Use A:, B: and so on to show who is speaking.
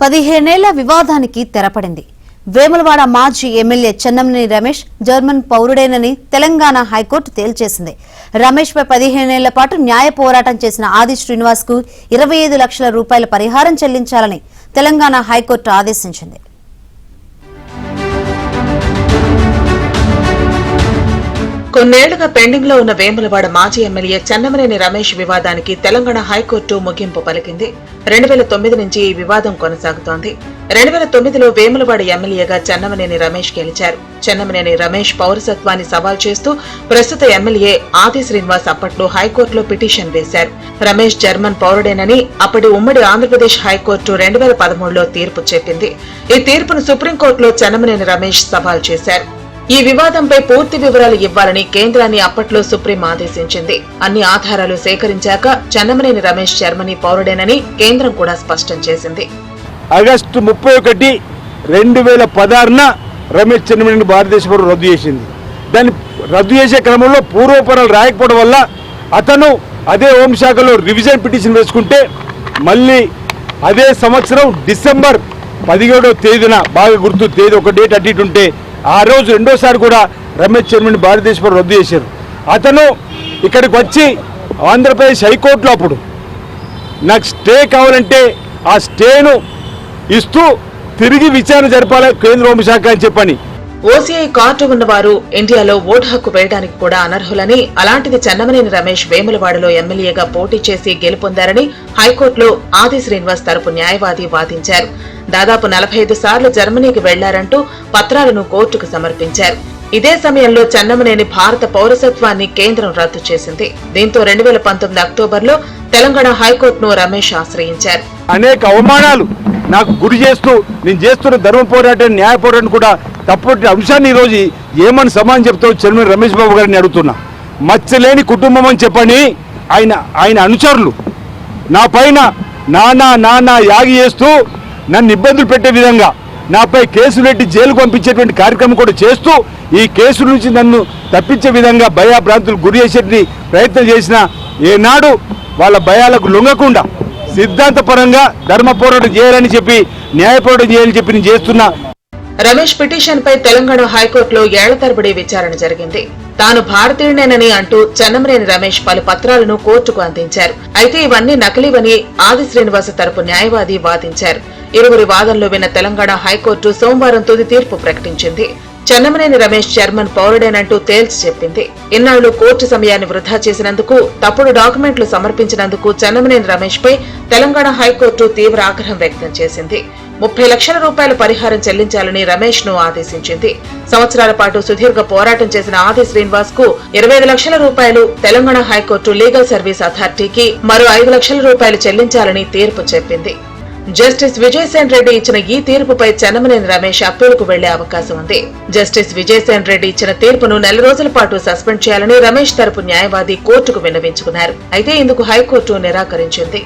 A: 15 ఏళ్ల వివాదానికి తెరపడింది. వేములవాడ మాజీ ఎమ్మెల్యే చెన్నమనేని రమేష్ జర్మన్ పౌరుడేనని తెలంగాణ హైకోర్టు తేల్చేసింది. రమేష్ పై 15 ఏళ్ల పాటు న్యాయ పోరాటం చేసిన ఆది శ్రీనివాస్ కు 25 లక్షల రూపాయల పరిహారం చెల్లించాలని తెలంగాణ హైకోర్టు ఆదేశించింది.
B: కొన్నేళ్లుగా పెండింగ్ లో ఉన్న వేములవాడ మాజీ ఎమ్మెల్యే చెన్నమనేని రమేష్ వివాదానికి తెలంగాణ హైకోర్టు ముగింపు పలికింది. 2009 నుంచి ఈ వివాదం కొనసాగుతోంది. 2009లో వేములవాడ ఎమ్మెల్యేగా చెన్నమనేని రమేష్ గెలిచారు. చెన్నమనేని రమేష్ పౌరసత్వాన్ని సవాల్ చేస్తూ ప్రస్తుత ఎమ్మెల్యే ఆది శ్రీనివాస్ అప్పట్లో హైకోర్టులో పిటిషన్ వేశారు. రమేష్ జర్మన్ పౌరుడేనని అప్పటి ఉమ్మడి ఆంధ్రప్రదేశ్ హైకోర్టు 2013లో తీర్పు చెప్పింది. ఈ తీర్పును సుప్రీంకోర్టులో చెన్నమనేని రమేష్ సవాల్ చేశారు. ఈ వివాదంపై పూర్తి వివరాలు ఇవ్వాలని కేంద్రాన్ని అప్పట్లో సుప్రీం ఆదేశించింది. అన్ని ఆధారాలు సేకరించాక చెన్నమనేని రమేష్ జర్మనీ పౌరుడేనని కేంద్రం కూడా స్పష్టం చేసింది.
C: ఆగస్టు 31, 2016న రమేష్ చెన్నమనేని భారతదేశ పౌరుడు రద్దు చేసింది. దాన్ని రద్దు చేసే క్రమంలో పూర్వపరాలు రాయకపోవడం వల్ల అతను అదే హోంశాఖలో రివిజన్ పిటిషన్ వేసుకుంటే మళ్ళీ అదే సంవత్సరం డిసెంబర్ 17వ తేదీన బాగా గుర్తు తేదీ ఒక డేట్ అటు ఇటు ఉంటే ఆ రోజు రెండోసారి కూడా రమేష్ చెన్నమనేని భారతదేశ పౌరుడు రద్దు చేశారు. అతను ఇక్కడికి వచ్చి ఆంధ్రప్రదేశ్ హైకోర్టులో అప్పుడు నాకు స్టే కావాలంటే ఆ స్టేను ఇస్తూ తిరిగి విచారణ జరపాలి కేంద్ర హోంశాఖ అని చెప్పని.
B: ఓసీఐ కార్డు ఉన్నవారు ఇండియాలో ఓటు హక్కు వేయడానికి కూడా అనర్హులని, అలాంటిది చెన్నమనేని రమేష్ వేములవాడలో ఎమ్మెల్యేగా పోటీ చేసి గెలుపొందారని హైకోర్టులో ఆది శ్రీనివాస్ తరపు న్యాయవాది వాదించారు. దాదాపు 45 సార్లు జర్మనీకి వెళ్లారంటూ పత్రాలను కోర్టుకు సమర్పించారు. ఇదే సమయంలో చెన్నమనేని భారత పౌరసత్వాన్ని కేంద్రం రద్దు చేసింది. దీంతో 2019 అక్టోబర్లో తెలంగాణ హైకోర్టును రమేష్ ఆశ్రయించారు.
C: అనేక అవమానాలు నాకు గురి చేస్తూ నేను చేస్తున్న ధర్మ పోరాటం న్యాయ పోరాటం కూడా తప్పటి అంశాన్ని ఈరోజు ఏమని సమానం చెప్తావు చెన్నమనేని రమేష్ బాబు గారిని అడుగుతున్నా. మచ్చలేని కుటుంబం అని చెప్పని ఆయన అనుచరులు నా పైన నానా యాగి చేస్తూ నన్ను ఇబ్బందులు పెట్టే విధంగా నాపై కేసులు పెట్టి జైలుకు పంపించేటువంటి కార్యక్రమం కూడా చేస్తూ ఈ కేసు నుంచి నన్ను తప్పించే విధంగా భయాభ్రాంతులు గురి చేసే ప్రయత్నం చేసిన ఏనాడు వాళ్ళ భయాలకు లొంగకుండా సిద్ధాంతపరంగా ధర్మ పోరాటం చేయాలని చెప్పి న్యాయ పోరాటం చేయాలని చెప్పి నేను చేస్తున్నా.
B: రమేష్ పిటిషన్ పై తెలంగాణ హైకోర్టులో ఏళ్ల తరబడి విచారణ జరిగింది. తాను భారతీయుడేనని అంటూ చెన్నమనేని రమేష్ పలు పత్రాలను కోర్టుకు అందించారు. అయితే ఇవన్నీ నకిలీవని ఆది శ్రీనివాస తరపు న్యాయవాది వాదించారు. ఇరువురి వాదనలు విన్న తెలంగాణ హైకోర్టు సోమవారం తుది తీర్పు ప్రకటించింది. చెన్నమనేని రమేష్ జర్మన్ పౌరుడేనంటూ తేల్చి చెప్పింది. ఇన్నాళ్లు కోర్టు సమయాన్ని వృధా చేసినందుకు, తప్పుడు డాక్యుమెంట్లు సమర్పించినందుకు చెన్నమనేని రమేష్ పై తెలంగాణ హైకోర్టు తీవ్ర ఆగ్రహం వ్యక్తం చేసింది. 30 లక్షల రూపాయల పరిహారం చెల్లించాలని రమేష్ ను ఆదేశించింది. సంవత్సరాల పాటు సుదీర్ఘ పోరాటం చేసిన ఆది శ్రీనివాస్ కు 25 లక్షల రూపాయలు, తెలంగాణ హైకోర్టు లీగల్ సర్వీస్ అథారిటీకి మరో 5 లక్షల రూపాయలు చెల్లించాలని తీర్పు చెప్పింది. జస్టిస్ విజయసేన్ రెడ్డి ఇచ్చిన ఈ తీర్పుపై చెన్నమనేని రమేష్ అప్పీలుకు వెళ్లే అవకాశం ఉంది. జస్టిస్ విజయసేన్ రెడ్డి ఇచ్చిన తీర్పును 4 రోజుల పాటు సస్పెండ్ చేయాలని రమేష్ తరపు న్యాయవాది కోర్టుకు విన్నవించుకున్నారు. అయితే ఇందుకు హైకోర్టు నిరాకరించింది.